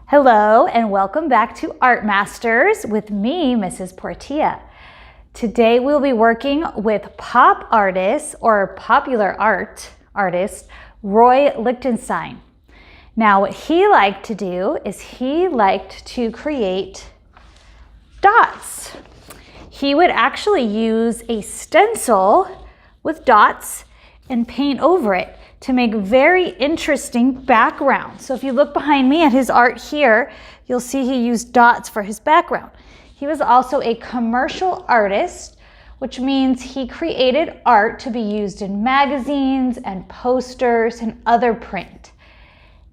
Hello and welcome back to Art Masters with me, Mrs. Portilla. Today we'll be working with pop artist or popular art artist, Roy Lichtenstein. Now what he liked to do is he liked to create dots. He would actually use a stencil with dots and paint over it to make very interesting backgrounds. So if you look behind me at his art here, you'll see he used dots for his background. He was also a commercial artist, which means he created art to be used in magazines and posters and other print.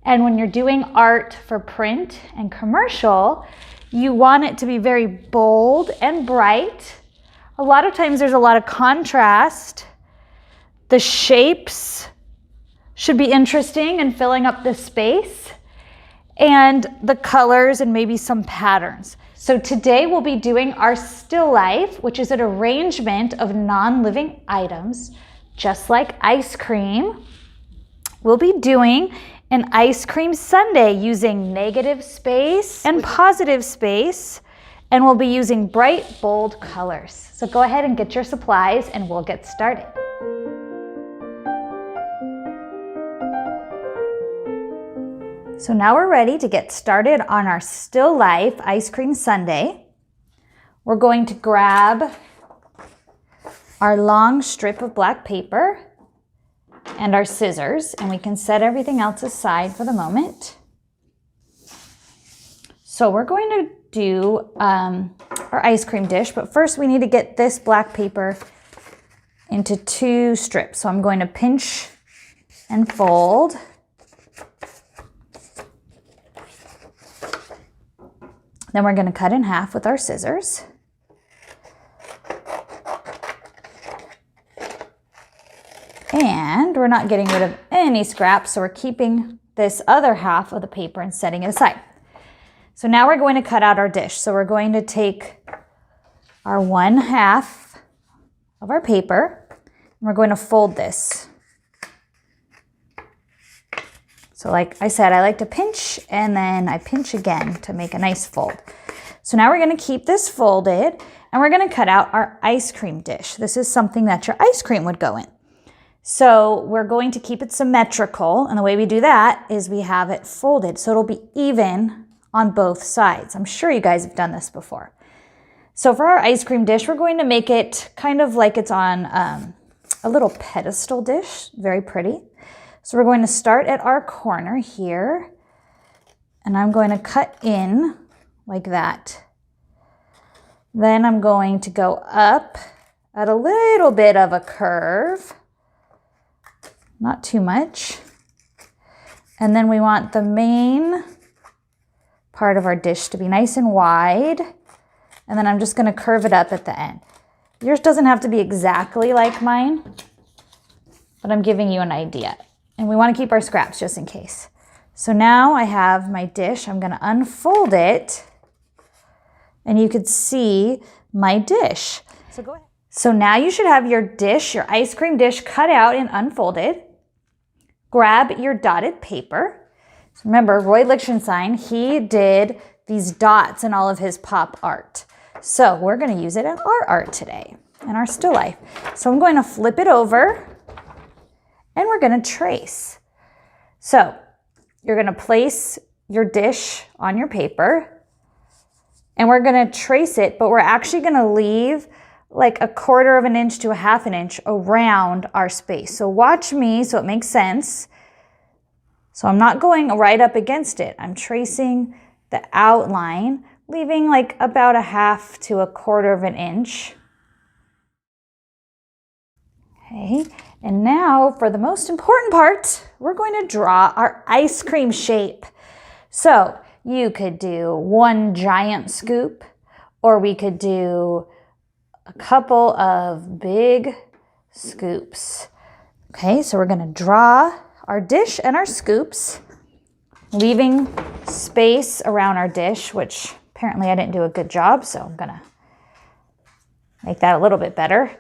And when you're doing art for print and commercial, you want it to be very bold and bright. A lot of times there's a lot of contrast. The shapes should be interesting and filling up the space, and the colors and maybe some patterns. So today we'll be doing our still life, which is an arrangement of non-living items, just like ice cream. We'll be doing an ice cream sundae using negative space and positive space, and we'll be using bright, bold colors. So go ahead and get your supplies and we'll get started. So now we're ready to get started on our still life ice cream sundae. We're going to grab our long strip of black paper and our scissors, and we can set everything else aside for the moment. So we're going to do our ice cream dish, but first we need to get this black paper into 2 strips. So I'm going to pinch and fold. Then we're going to cut in half with our scissors. And we're not getting rid of any scraps, so we're keeping this other half of the paper and setting it aside. So now we're going to cut out our dish. So we're going to take our 1/2 of our paper, and we're going to fold this. So like I said, I like to pinch and then I pinch again to make a nice fold. So now we're going to keep this folded and we're going to cut out our ice cream dish. This is something that your ice cream would go in. So we're going to keep it symmetrical, and the way we do that is we have it folded so it'll be even on both sides. I'm sure you guys have done this before. So for our ice cream dish, we're going to make it kind of like it's on a little pedestal dish, very pretty. So we're going to start at our corner here, and I'm going to cut in like that. Then I'm going to go up at a little bit of a curve, not too much. And then we want the main part of our dish to be nice and wide, and then I'm just going to curve it up at the end. Yours doesn't have to be exactly like mine, but I'm giving you an idea. And we want to keep our scraps just in case. So now I have my dish. I'm going to unfold it, and you could see my dish. So go ahead. So now you should have your dish, your ice cream dish, cut out and unfolded. Grab your dotted paper. So remember, Roy Lichtenstein, he did these dots in all of his pop art. So we're going to use it in our art today, in our still life. So I'm going to flip it over, and we're going to trace. So you're going to place your dish on your paper, and we're going to trace it, but we're actually going to leave like 1/4 of an inch to 1/2 an inch around our space. So watch me so it makes sense. So I'm not going right up against it. I'm tracing the outline, leaving like about 1/2 to 1/4 of an inch. Okay, and now for the most important part, we're going to draw our ice cream shape. So you could do 1 giant scoop, or we could do a couple of big scoops. Okay, so we're going to draw our dish and our scoops, leaving space around our dish, which apparently I didn't do a good job, so I'm going to Make that a little bit better.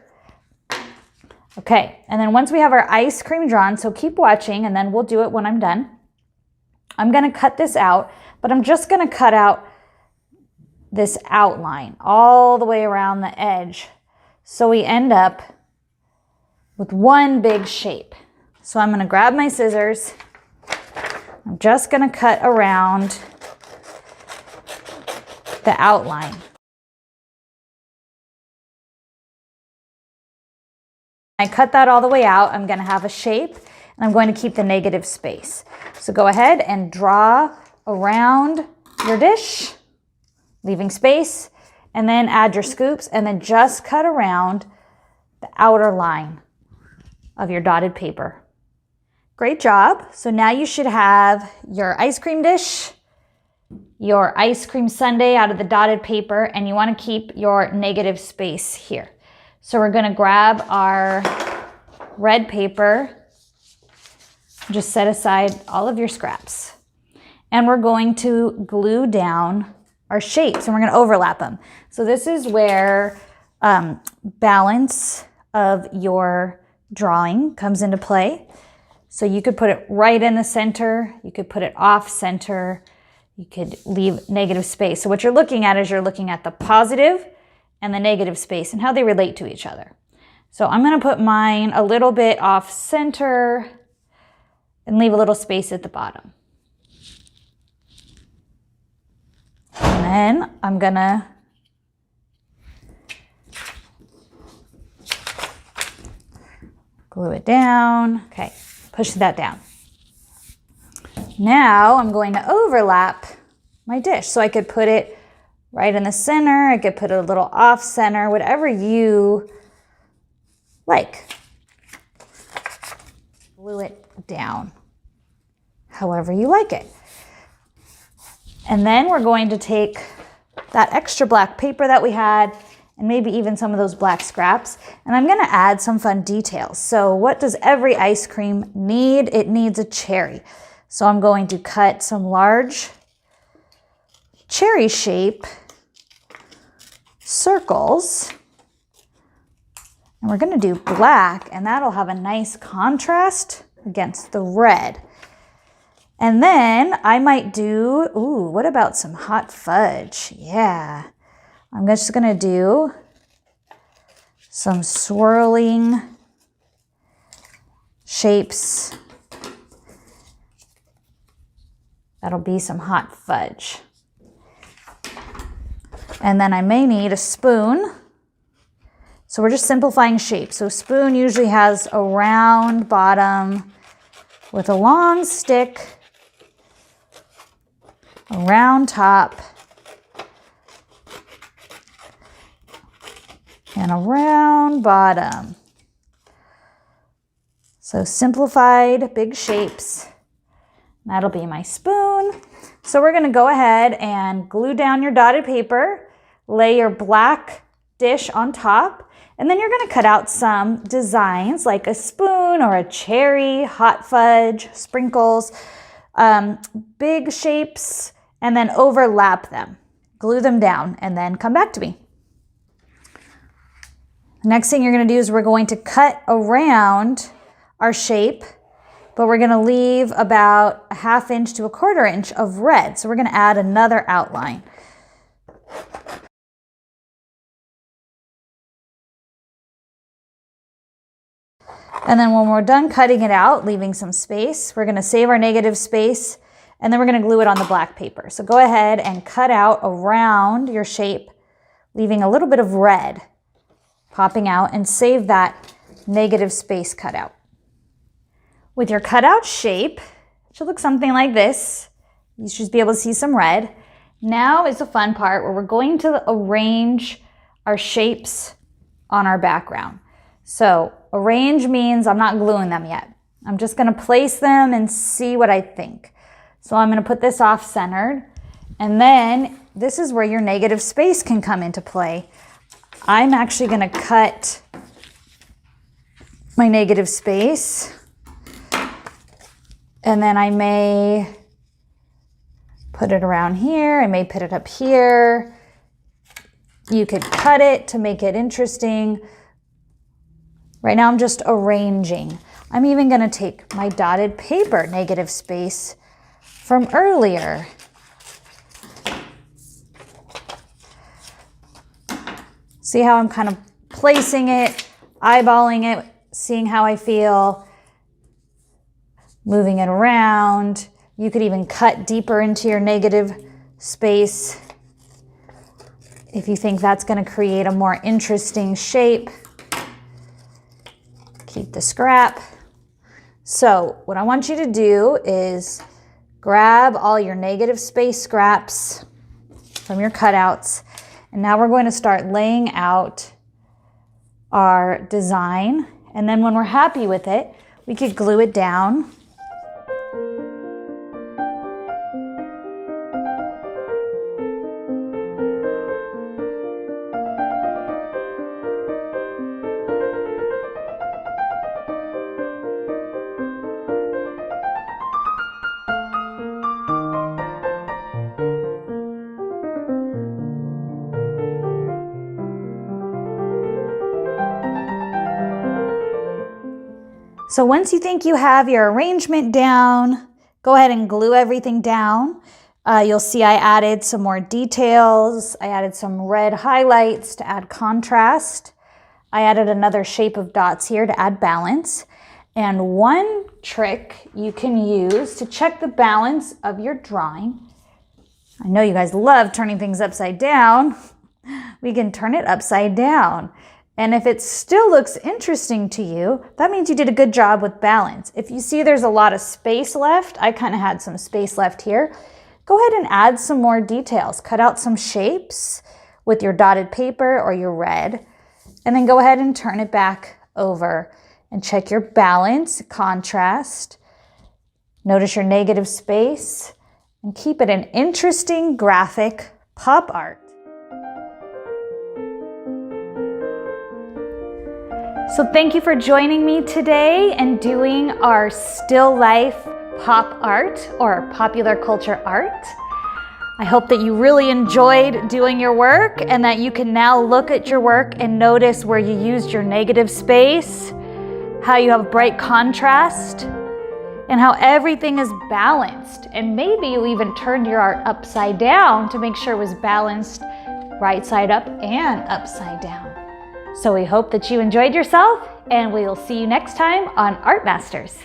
Okay, and then once we have our ice cream drawn, so keep watching and then we'll do it when I'm done. I'm gonna cut this out, but I'm just gonna cut out this outline all the way around the edge. So we end up with one big shape. So I'm gonna grab my scissors. I'm just gonna cut around the outline. I cut that all the way out. I'm going to have a shape and I'm going to keep the negative space. So go ahead and draw around your dish, leaving space, and then add your scoops and then just cut around the outer line of your dotted paper. Great job. So now you should have your ice cream dish, your ice cream sundae out of the dotted paper, and you want to keep your negative space here. So we're going to grab our red paper, just set aside all of your scraps, and we're going to glue down our shapes and we're going to overlap them. So this is where balance of your drawing comes into play. So you could put it right in the center, you could put it off center, you could leave negative space. So what you're looking at is you're looking at the positive and the negative space and how they relate to each other. So I'm going to put mine a little bit off center and leave a little space at the bottom. And then I'm going to glue it down. Okay, push that down. Now I'm going to overlap my dish. So I could put it right in the center. I could put it a little off center, whatever you like. Glue it down however you like it. And then we're going to take that extra black paper that we had and maybe even some of those black scraps, and I'm going to add some fun details. So what does every ice cream need? It needs a cherry. So I'm going to cut some large cherry shape circles, and we're going to do black, and that'll have a nice contrast against the red. And then I might do, ooh, what about some hot fudge? Yeah, I'm just going to do some swirling shapes. That'll be some hot fudge. And then I may need a spoon. So we're just simplifying shapes. So a spoon usually has a round bottom with a long stick, a round top, and a round bottom. So simplified big shapes. That'll be my spoon. So we're going to go ahead and glue down your dotted paper, lay your black dish on top, and then you're going to cut out some designs like a spoon or a cherry, hot fudge, sprinkles, big shapes, and then overlap them. Glue them down and then come back to me. Next thing you're going to do is we're going to cut around our shape, but we're going to leave about a 1/2 inch to a 1/4 inch of red. So we're going to add another outline. And then when we're done cutting it out, leaving some space, we're going to save our negative space, and then we're going to glue it on the black paper. So go ahead and cut out around your shape, leaving a little bit of red popping out, and save that negative space cutout. With your cutout shape, it should look something like this. You should be able to see some red. Now is the fun part where we're going to arrange our shapes on our background. So arrange means I'm not gluing them yet. I'm just going to place them and see what I think. So I'm going to put this off centered, and then this is where your negative space can come into play. I'm actually going to cut my negative space, and then I may put it around here. I may put it up here. You could cut it to make it interesting. Right now I'm just arranging. I'm even gonna take my dotted paper negative space from earlier. See how I'm kind of placing it, eyeballing it, seeing how I feel, moving it around. You could even cut deeper into your negative space if you think that's going to create a more interesting shape. Keep the scrap. So what I want you to do is grab all your negative space scraps from your cutouts, and now we're going to start laying out our design, and then when we're happy with it, we could glue it down. So once you think you have your arrangement down, go ahead and glue everything down. You'll see I added some more details. I added some red highlights to add contrast. I added another shape of dots here to add balance. And one trick you can use to check the balance of your drawing, I know you guys love turning things upside down. We can turn it upside down. And if it still looks interesting to you, that means you did a good job with balance. If you see there's a lot of space left, I kind of had some space left here, go ahead and add some more details. Cut out some shapes with your dotted paper or your red, and then go ahead and turn it back over and check your balance, contrast. Notice your negative space and keep it an interesting graphic pop art. So thank you for joining me today and doing our still life pop art or popular culture art. I hope that you really enjoyed doing your work and that you can now look at your work and notice where you used your negative space, how you have bright contrast, and how everything is balanced. And maybe you even turned your art upside down to make sure it was balanced right side up and upside down. So we hope that you enjoyed yourself, and we will see you next time on Art Masters.